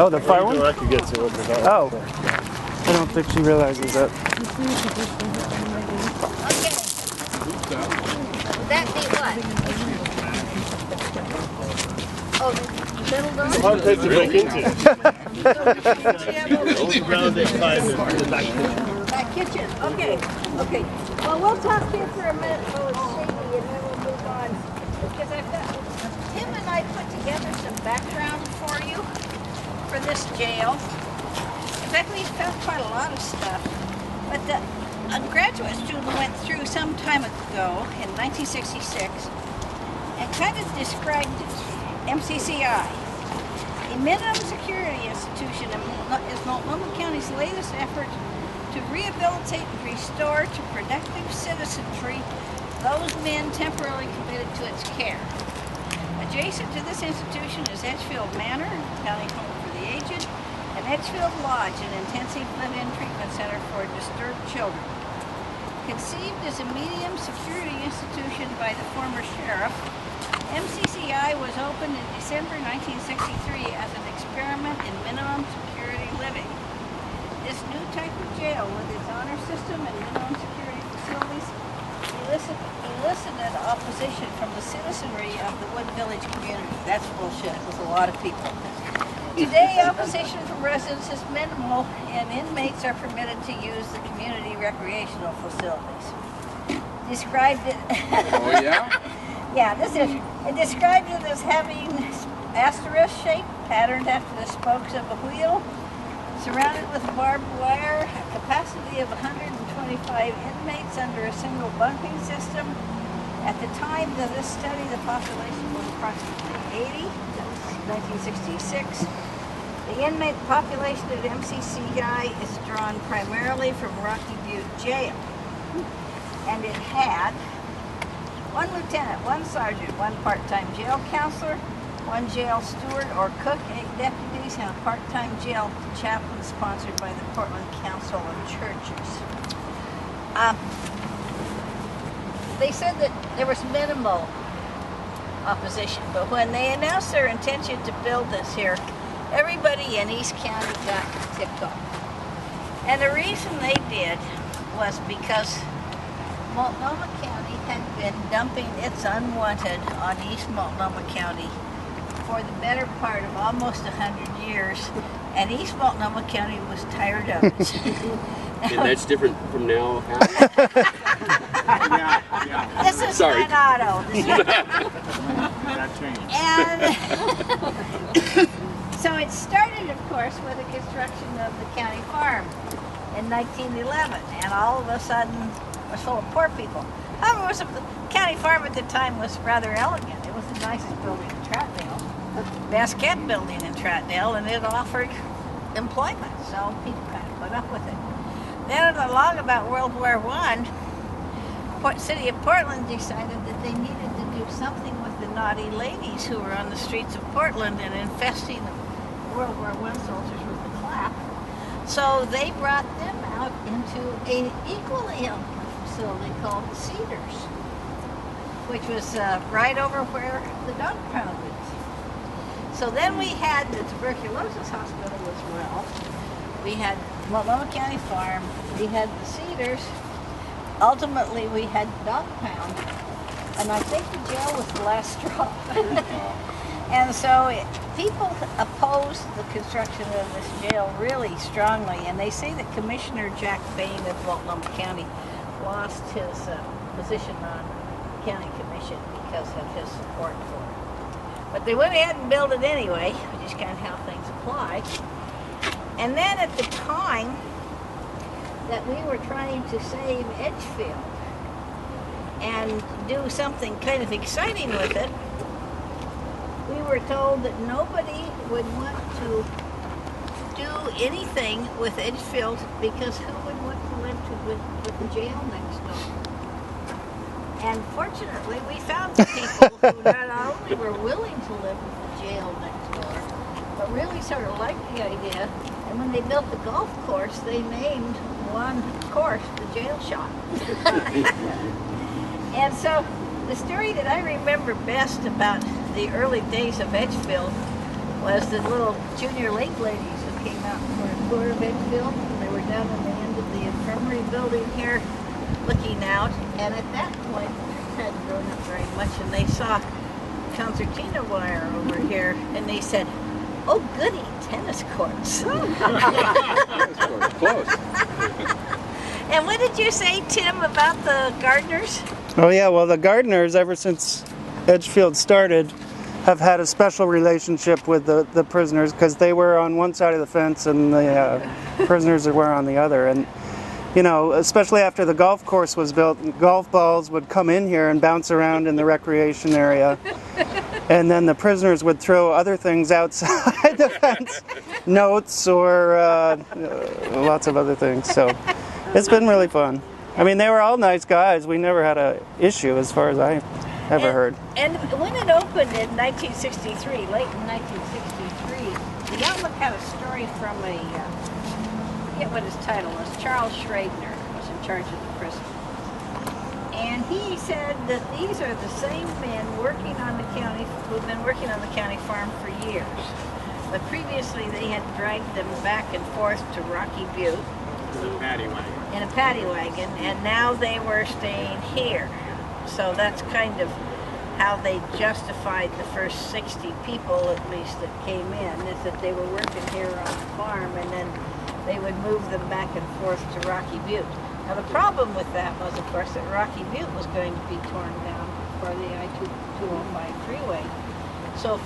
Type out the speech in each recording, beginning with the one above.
Oh, the far one? I could get to it. Oh. I don't think she realizes that. Okay. Would that be what? Oh, the middle door? Hard place to break into. That kitchen. Okay. Okay. Well, we'll talk here for a minute so it's shady, and then we'll move on. Because I've got Tim and I put together some background for you for this jail. In fact, we found quite a lot of stuff. But a graduate student went through some time ago in 1966 and kind of described MCCI. The minimum security institution is Multnomah County's latest effort to rehabilitate and restore to productive citizenry those men temporarily committed to its care. Adjacent to this institution is Edgefield Manor, county home for the aged, and Edgefield Lodge, an intensive live-in treatment center for disturbed children. Conceived as a medium security institution by the former sheriff, MCCI was opened in December 1963 as an experiment in minimum security living. This new type of jail, with its honor system and minimum security facilities, elicited opposition from the citizenry of the Wood Village community. That's bullshit. It was a lot of people. Today, opposition from residents is minimal, and inmates are permitted to use the community recreational facilities. Described it. Oh yeah. Yeah, it describes it as having asterisk shape, patterned after the spokes of a wheel, surrounded with barbed wire, a capacity of 125 inmates under a single bunking system. At the time of this study, the population was approximately 80. That was 1966. The inmate population at MCCI is drawn primarily from Rocky Butte Jail. And it had one lieutenant, one sergeant, one part-time jail counselor, one jail steward or cook, 8 deputies, and a part-time jail chaplain sponsored by the Portland Council of Churches. They said that there was minimal opposition, but when they announced their intention to build this here, everybody in East County got ticked off. And the reason they did was because Multnomah County had been dumping its unwanted on East Multnomah County for the better part of almost 100 years, and East Multnomah County was tired of it. And that's different from now? Yeah. This is Sorry. an auto. That changed. And so it started, of course, with the construction of the county farm in 1911, and all of a sudden it was full of poor people. However, the county farm at the time was rather elegant. It was the nicest building in Troutdale, the best kept building in Troutdale, and it offered employment, so people kind of put up with it. Then along about World War I, City of Portland decided that they needed to do something with the naughty ladies who were on the streets of Portland and infesting the World War I soldiers with the clap. So they brought them out into an equally elegant facility called the Cedars, which was right over where the dog pound is. So then we had the tuberculosis hospital as well. We had Multnomah County Farm. We had the Cedars. Ultimately, we had the dog pound, and I think the jail was the last straw. And so people opposed the construction of this jail really strongly, and they say that Commissioner Jack Bain of Multnomah County lost his position on the county commission because of his support for it. But they went ahead and built it anyway, which is kind of how things apply. And then at the time that we were trying to save Edgefield and do something kind of exciting with it, we were told that nobody would want to do anything with Edgefield because who would want to live with the jail next door? And fortunately, we found the people who not only were willing to live with the jail next door, but really sort of liked the idea. And when they built the golf course, they named one course the jail shot. And so the story that I remember best about the early days of Edgefield was the little junior lake ladies who came out for a tour of Edgefield. They were down at the end of the infirmary building here looking out, and at that point it hadn't grown up very much, and they saw concertina wire over here, and they said, "Oh goody, tennis courts." Close. And what did you say, Tim, about the gardeners? Oh yeah, well the Gardeners, ever since Edgefield started, have had a special relationship with the prisoners, because they were on one side of the fence and the prisoners were on the other. And you know, especially after the golf course was built, golf balls would come in here and bounce around in the recreation area. And then the prisoners would throw other things outside the fence, notes or lots of other things. So it's been really fun. I mean, they were all nice guys. We never had an issue as far as I ever heard. And when it opened in 1963, late in 1963, the Outlook had a story from I forget what his title was, Charles Schradner was in charge of the prison. And he said that these are the same men working on the county, who've been working on the county farm for years. But previously they had dragged them back and forth to Rocky Butte The paddy wagon. in a paddy wagon, and now they were staying here. So that's kind of how they justified the first 60 people, at least, that came in, is that they were working here on the farm, and then they would move them back and forth to Rocky Butte. Now the problem with that was, of course, that Rocky Butte was going to be torn down for the I-205 freeway. So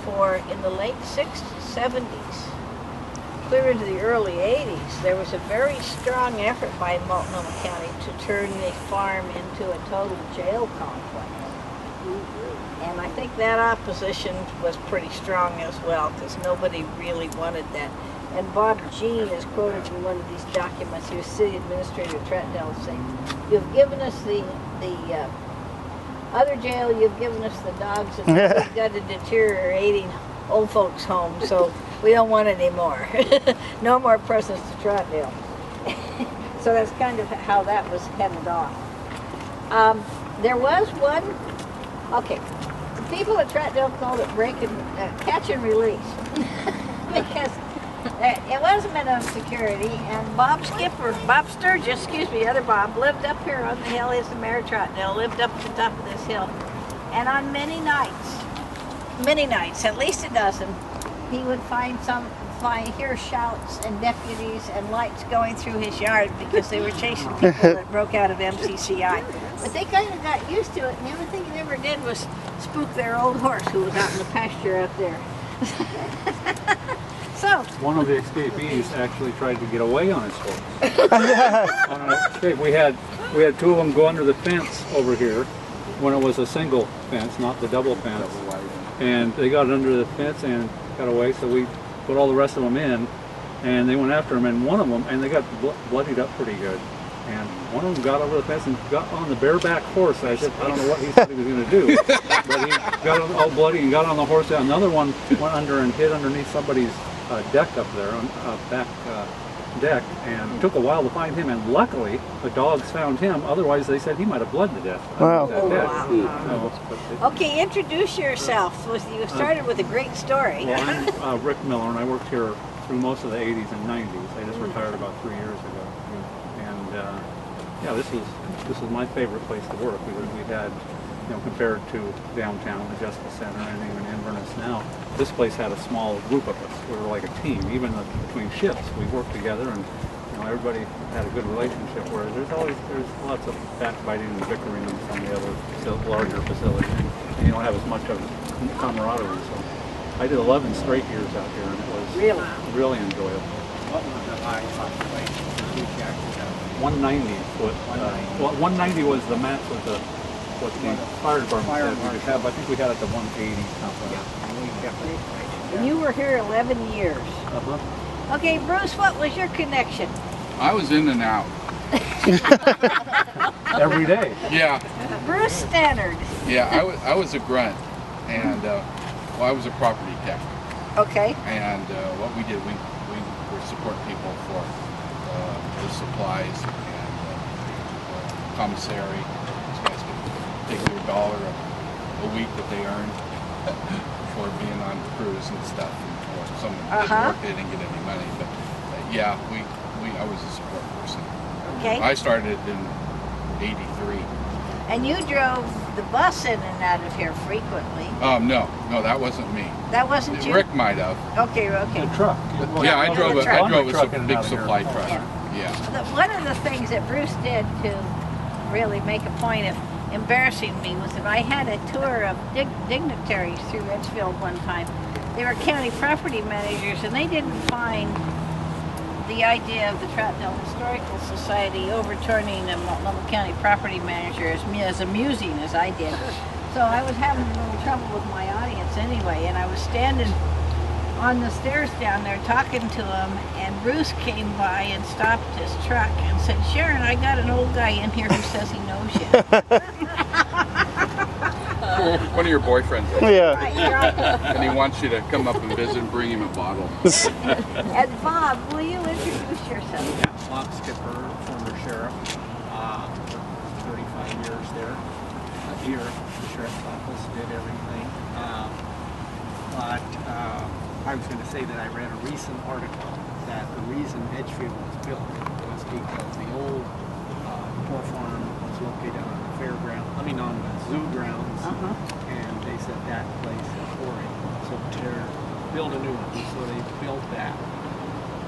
in the late 60s, 70s, clear into the early 80s, there was a very strong effort by Multnomah County to turn the farm into a total jail complex. And I think that opposition was pretty strong as well, because nobody really wanted that. And Bob Jean is quoted in one of these documents. He was city administrator at Trenton, saying, "You've given us the other jail, you've given us the dogs, and we've got a deteriorating old folks home, so we don't want any more. No more prisons to Troutdale." So that's kind of how that was headed off. There was one, okay, the people at Troutdale called it catch and release. Because it was minimum security, and Bob Sturgis, other Bob, lived up here on the hill. He's the mayor of Troutdale, lived up at the top of this hill. And on many nights, at least a dozen, he would hear shouts and deputies and lights going through his yard because they were chasing people that broke out of MCCI. But they kind of got used to it, and the only thing he never did was spook their old horse who was out in the pasture out there. So one of the escapees actually tried to get away on his horse. On an escape. We had two of them go under the fence over here when it was a single fence, not the double fence. And they got under the fence and got away, so we put all the rest of them in, and they went after him, and one of them, and they got bloodied up pretty good. And one of them got over the fence and got on the bareback horse. I said, I don't know what he said he was going to do, but he got all bloody and got on the horse. Another one went under and hid underneath somebody's deck up there, on back deck, and took a while to find him, and luckily the dogs found him. Otherwise they said he might have bled to death. Wow. Okay, introduce yourself. You started with a great story. Well, I'm Rick Miller, and I worked here through most of the 80s and 90s. I just retired about 3 years ago. And yeah, this is my favorite place to work. We had, compared to downtown, the Justice Center, and even Inverness now, this place had a small group of us. We were like a team. Even between shifts, we worked together, and everybody had a good relationship. Whereas there's lots of backbiting and bickering in some of the other larger facilities, and you don't have as much of camaraderie. So I did 11 straight years out here, and it was really enjoyable. What was the high population? 190 foot. 190 was the max of what the fire department said we could have. I think we had it to 180 something. And you were here 11 years. Uh-huh. Okay, Bruce, what was your connection? I was in and out. Every day. Yeah, Bruce Stannard. yeah. I was a grunt, and I was a property tech. Okay. And what we did, we would support people for the supplies and commissary. These guys could take their $1 a week that they earned for being on cruise and stuff, and for someone Uh-huh. didn't work, they didn't get any money. But yeah, I was a support person. Okay. I started in '83. And you drove the bus in and out of here frequently. No, that wasn't me. That wasn't you? Rick might have. Okay, okay. The truck. Yeah, I the drove truck. a Truck in and big out of here. supply truck. Yeah. Yeah. One of the things that Bruce did to really make a point of embarrassing me was that I had a tour of dignitaries through Edgefield one time. They were county property managers, and they didn't find the idea of the Troutdale Historical Society overturning a Multnomah County property manager as amusing as I did. So I was having a little trouble with my audience anyway, and I was standing on the stairs down there talking to him, and Bruce came by and stopped his truck and said, "Sharon, I got an old guy in here who says he knows you." One of your boyfriends, Yeah. Right. and he wants you to come up and visit and bring him a bottle. And Bob, will you introduce yourself? Yeah, Bob Skipper, former sheriff, for 35 years there. Here at the sheriff's office, did everything. But I was going to say that I read a recent article that the reason Edgefield was built was because the old poor farm was located on the fairground, on the zoo grounds, and they said that place is boring, so to build a new one. So they built that.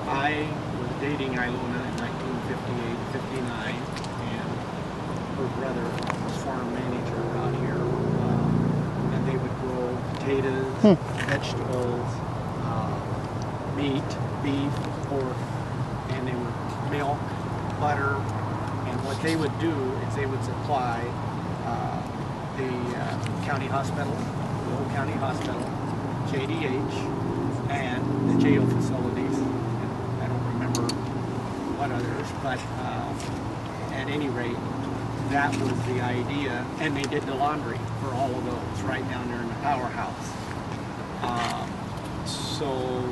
I was dating Ilona in 1958, 59, and her brother was farm manager out here, and they would grow potatoes, vegetables, meat, beef, pork, and they would milk, butter, and what they would do is they would supply the county hospital, the old county hospital, JDH, and the jail facilities. And I don't remember what others, but at any rate, that was the idea. And they did the laundry for all of those right down there in the powerhouse. So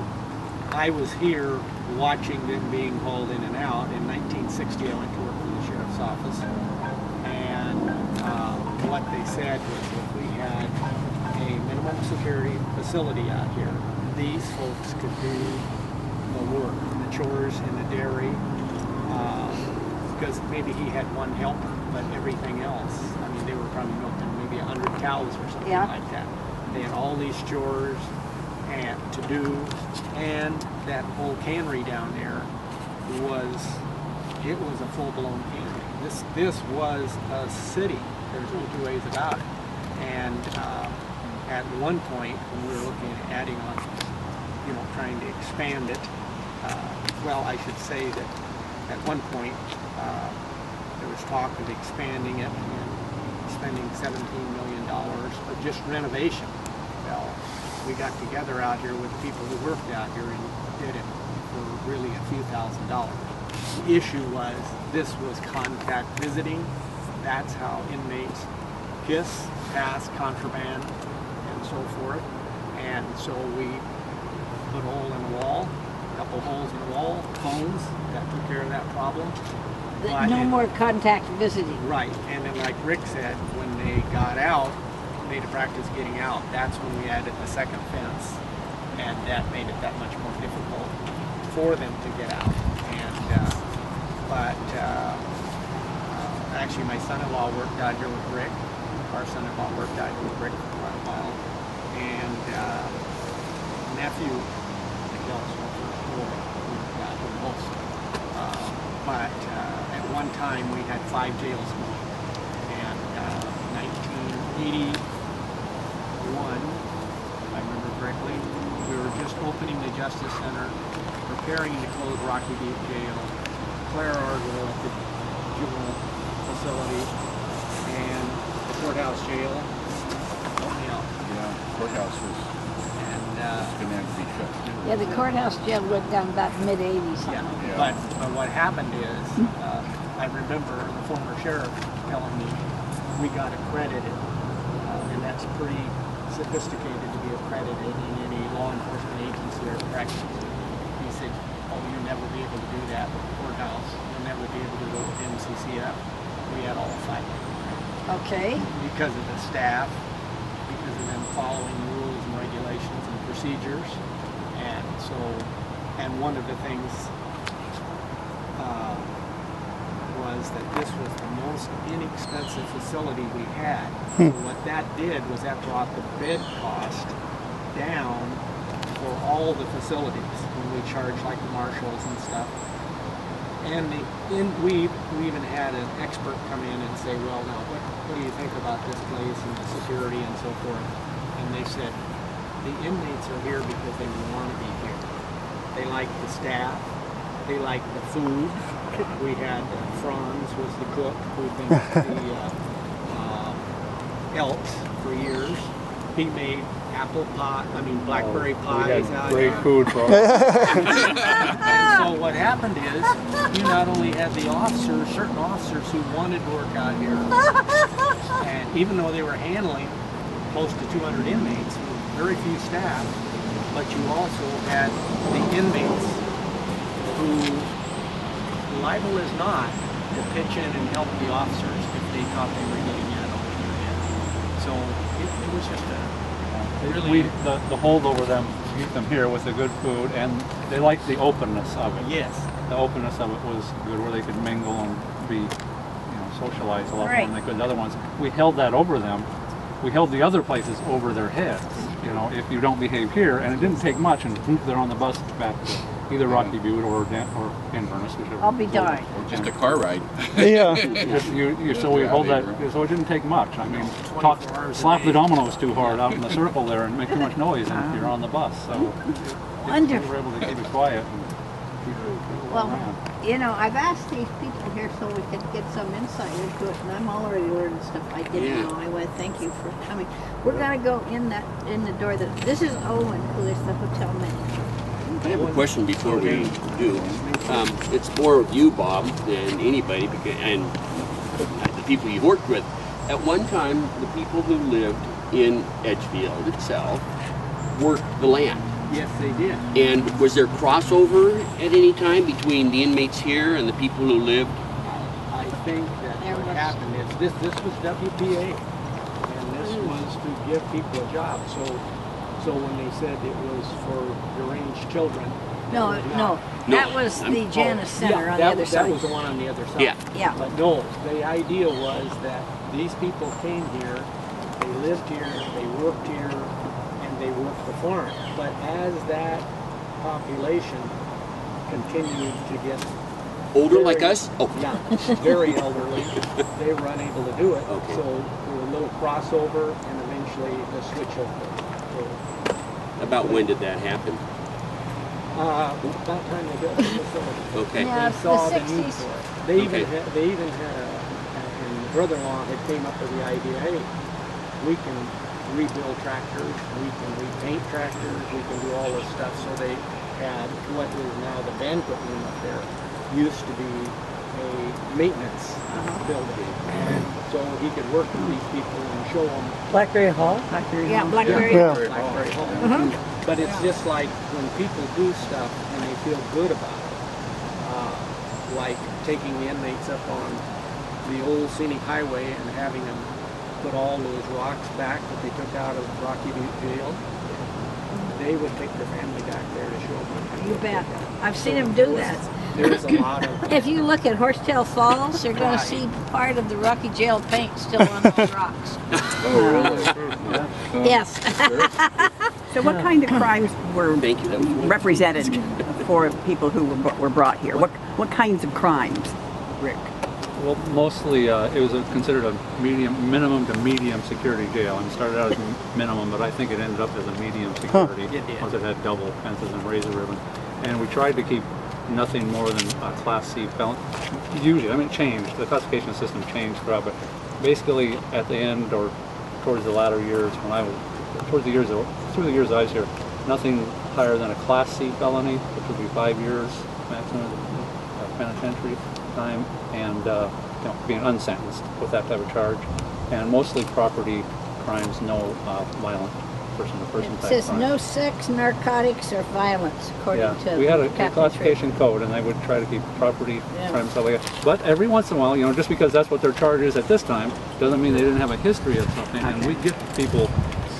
I was here watching them being hauled in and out. In 1960, I went to work for the sheriff's office, and what they said was if we had a minimum security facility out here, these folks could do the work, the chores in the dairy, because maybe he had one helper, but everything else, they were probably milking maybe 100 cows or something like that. They had all these chores and to do, and that whole cannery down there was a full-blown cannery. This was a city. There's no two ways about it. And at one point, when we were looking at adding on, trying to expand it, I should say that at one point there was talk of expanding it and spending $17 million for just renovation. Well, we got together out here with the people who worked out here and did it for really a few $1,000s. The issue was this was contact visiting. That's how inmates kiss, pass, contraband, and so forth. And so we put a hole in the wall, a couple holes in the wall, phones, that took care of that problem. No more contact visiting. Right, and then like Rick said, when they got out, made a practice getting out, that's when we added the second fence, and that made it that much more difficult for them to get out. And actually my son-in-law worked out here with Rick. Our son-in-law worked out here with Rick for quite a while. And nephew, Miguel Spencer's boy, worked out here also. But at one time we had 5 jails going. And 1981, if I remember correctly, we were just opening the Justice Center, preparing to close Rocky Beach Jail, Claire Argo at the juvenile facility, and the courthouse jail. Help me out. Yeah, courthouse was going to have to be shut too. Yeah, the courthouse jail went down about mid-'80s. Yeah. Yeah. But what happened is, I remember the former sheriff telling me we got accredited, and that's pretty sophisticated to be accredited in any law enforcement agency or corrections. He said, "Oh, you'll never be able to do that with the courthouse. You'll never be able to go with MCCF." We had all 5. Okay. Because of the staff, because of them following rules and regulations and procedures, and So, and one of the things was that this was the most inexpensive facility we had. So what that did was that brought the bed cost down for all the facilities when we charged like the marshals and stuff. And we even had an expert come in and say, well, now what do you think about this place and the security and so forth? And they said the inmates are here because they want to be here. They like the staff. They like the food. We had Franz was the cook who'd been to the Elks for years. He made apple pie, blackberry pies out Great here. food for And so what happened is, you not only had the officers, certain officers who wanted to work out here, and even though they were handling close to 200 inmates, very few staff, but you also had the inmates who, liable is not, to pitch in and help the officers if they thought they were getting in over their head. So it was just a really... the hold over them, keep them here with the good food, and they liked the openness of it. Yes. The openness of it was good, where they could mingle and be, socialize a lot more than they could the other ones. We held that over them. We held the other places over their heads. If you don't behave here, and it didn't take much, and they're on the bus back to either Rocky Butte or Inverness, whichever. I'll be darned. Or just a car ride. Yeah. So we hold that, so it didn't take much. Slap the dominoes too hard out in the circle there and make too much noise, and you're on the bus. So Wonderful. we were able to keep it quiet and keep people around. I've asked these people here so we could get some insight into it, and I'm already learning stuff I didn't know. I want to thank you for coming. We're gonna go in the door. This is Owen, who is the hotel manager. I have a question before we do. It's more of you, Bob, than anybody, and the people you worked with. At one time, the people who lived in Edgefield itself worked the land. Yes, they did. And was there crossover at any time between the inmates here and the people who lived? I think that what happened is this was WPA, and this was to give people a job. So when they said it was for deranged children, No, that was the Janus Center on the other side. That was the one on the other side. Yeah. But no, the idea was that these people came here, they lived here, they worked here, and they worked the farm. But as that population continued to get Older like us? Oh. Yeah, very elderly, they were unable to do it. Okay. So there was a little crossover and eventually the switch over. About when did that happen? About time they built the facility. Okay. Yeah. They saw the the need 60s. for it. They even Okay. had and the brother-in-law had came up with the idea, hey, we can rebuild tractors, we can repaint tractors, we can do all this stuff. So they had what is now the banquet room up there. Used to be a maintenance building. And so he could work with these people and show them Blackberry Hall? Yeah, Blackberry. Yeah. Blackberry Hall. But it's just like when people do stuff and they feel good about it, like taking the inmates up on the old scenic highway and having them put all those rocks back that they took out of Rocky Butte Jail. They would take their family back there to show them. You bet. I've seen him do that. There's a lot of... If you look at Horsetail Falls, you're going to see part of the Rocky Jail paint still on those rocks. Yes. So what kind of crimes were Thank you. That was wonderful. represented for people who were brought here? What kinds of crimes, Rick? Well, mostly it was considered a minimum to medium security jail. And started out as minimum, but I think it ended up as a medium security It did. once it had double fences and razor ribbon. And we tried to keep nothing more than a Class C felon. Usually, it changed. The classification system changed throughout, but basically at the end or towards the latter years when I was, through the years I was here, nothing higher than a Class C felony, which would be 5 years maximum penitentiary time, and being unsentenced with that type of charge, and mostly property crimes, no violent person-to-person It type says crimes. no sex, narcotics, or violence, according to We had a Captain classification code, and they would try to keep property Yeah. crimes stuff like that. But every once in a while, just because that's what their charge is at this time, doesn't mean they didn't have a history of something. And we get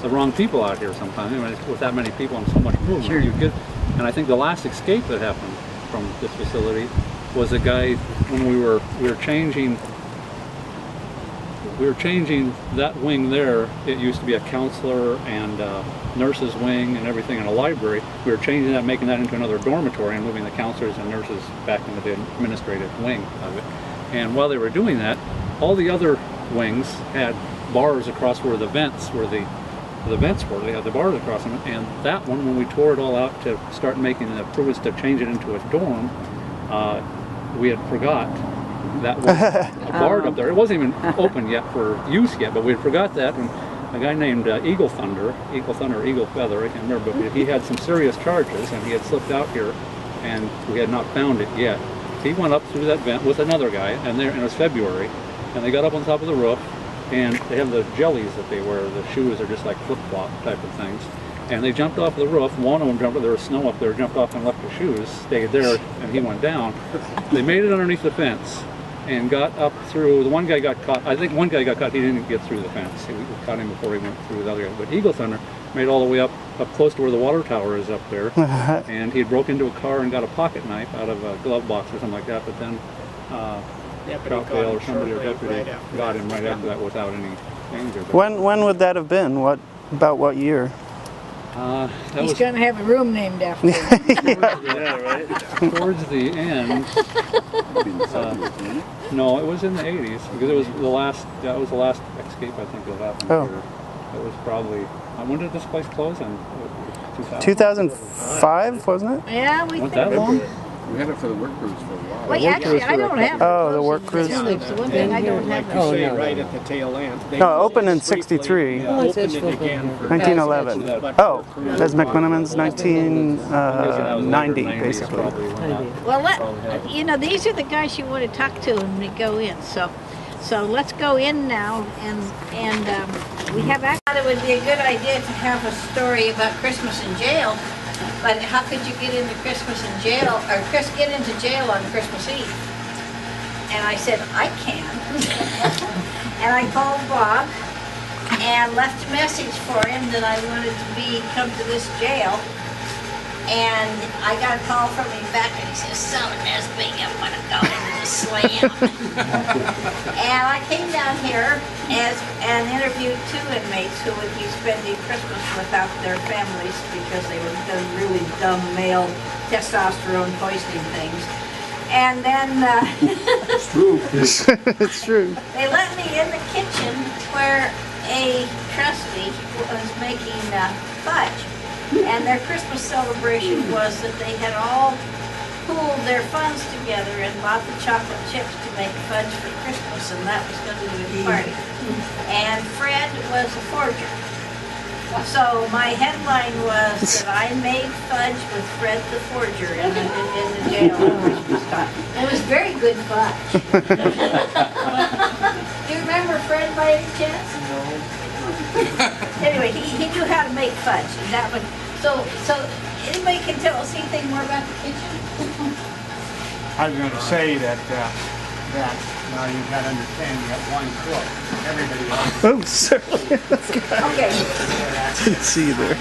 the wrong people out here sometimes. With that many people and so much movement, Sure. you get And I think the last escape that happened from this facility was a guy when we were changing that wing there. It used to be a counselor and nurses wing and everything in a library. We were changing that, making that into another dormitory and moving the counselors and nurses back into the administrative wing of it. And while they were doing that, all the other wings had bars across where the vents were. They had the bars across them, and that one, when we tore it all out to start making the improvements to change it into a dorm, we had forgot that was a bar up there. It wasn't even open yet for use yet, but we had forgot that, and a guy named Eagle Thunder, Eagle Feather, I can't remember, but he had some serious charges, and he had slipped out here, and we had not found it yet. He went up through that vent with another guy, and it was February, and they got up on top of the roof, and they have the jellies that they wear. The shoes are just like flip-flop type of things. And they jumped off the roof. One of them jumped, there was snow up there, jumped off and left his shoes, stayed there, and he went down. They made it underneath the fence and got up through, the one guy got caught. I think one guy got caught, he didn't get through the fence. We caught him before he went through the other guy. But Eagle Thunder made all the way up close to where the water tower is up there. And he had broke into a car and got a pocket knife out of a glove box or something like that, but then Troutdale or somebody or deputy got him right after that without any danger. When would that have been? About what year? He's going to have a room named after him. Towards the end. No, it was in the 80s because it was that was the last escape I think that happened here. It was probably, when did this place close? In 2005, wasn't it? Yeah, we Went think. that long? We had it for the work crews for a while. Well, actually, I don't have it. Oh, the work crews. That's the one thing I don't have. Like you say, right at the tail end. They No, opened in '63. opened it again for 1911. Oh, that's McMenamin's 1990, basically. Well, these are the guys you want to talk to when we go in. So let's go in now, and we have. I thought it would be a good idea to have a story about Christmas in jail. But how could you get into Christmas in jail, or get into jail on Christmas Eve? And I said, I can. And I called Bob and left a message for him that I wanted to come to this jail. And I got a call from him back, and he says, "Son of this big, I want to go into the slam." And I came down here and interviewed 2 inmates who would be spending Christmas without their families because they were done really dumb male testosterone poisoning things. And then It's true. It's true. they let me in the kitchen where a trustee was making fudge. And their Christmas celebration was that they had all pooled their funds together and bought the chocolate chips to make fudge for Christmas, and that was going to be the party. And Fred was a forger. So my headline was that I made fudge with Fred the forger in the jail at Christmas time. It was very good fudge. Do you remember Fred by any chance? Anyway, he knew how to make fudge, and that would. So anybody can tell us anything more about the kitchen? I was going to say that now you've got to understand you got one cook. Everybody else. Oh, sorry. Okay. Didn't see you there.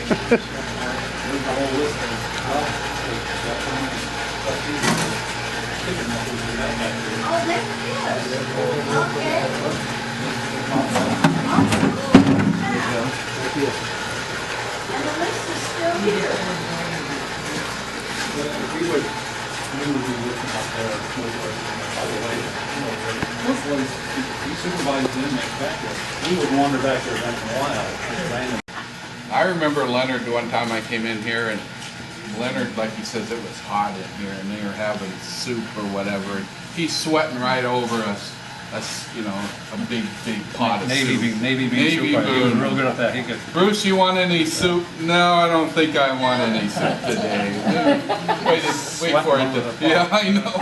Oh, there it is. Okay. And the list is still here. He supervised the inmates back there. He would wander back there once in a while. I remember Leonard one time I came in here, and Leonard, like he says, it was hot in here, and they were having soup or whatever. And he's sweating right over us, a big pot of Navy soup. bean soup. He was real good at that. He could. Bruce, you want any soup? No, I don't think I want any soup today. Wait for it to. Yeah, I know.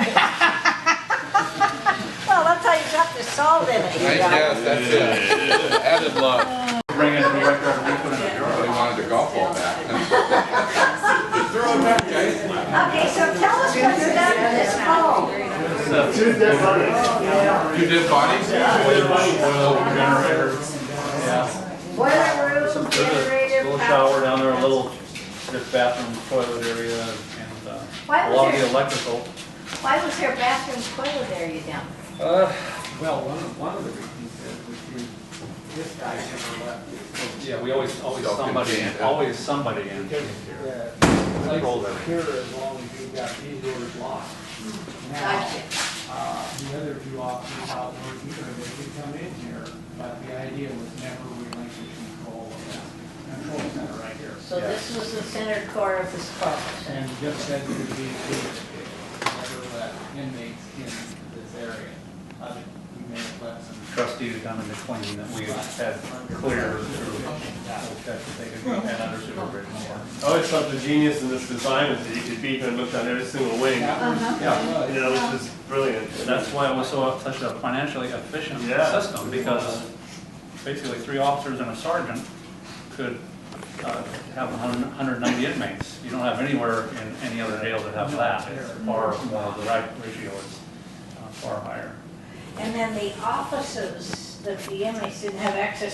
Well, that's how you got the salt in it. Yes, that's it. Added love. Bring it to the record and we put it in the drawer. They wanted the golf ball back. Okay, so tell us what you're done with this home. 2 dead bodies? Oil generator. Yeah. Boiler room, generator, Little shower down there, a little There's bathroom, toilet area, and Why a was lot of there- the electrical. Why was there bathroom toilet area down? Well, one of the reasons is this guy never left. Yeah, we always somebody in, always somebody in. Because the place is secure as long as you've got these doors locked. Now, Gotcha. the other two officers out working, they could come in here, but the idea was never relinquish control of that control center right here. So this was the center core of this corpus. And just said to be never let inmates in this area. We may have let some. Trustees down in between that we had clear through, that they could add under supervision. I always thought the genius in this design was that you could beep and look on every single wing. Yeah. You know, which is brilliant. That's why it was such a financially efficient Yeah. system, because basically 3 officers and a sergeant could have 190 inmates. You don't have anywhere in any other jail that have that. It's far more, the right ratio is far higher. And then the offices that the inmates didn't have access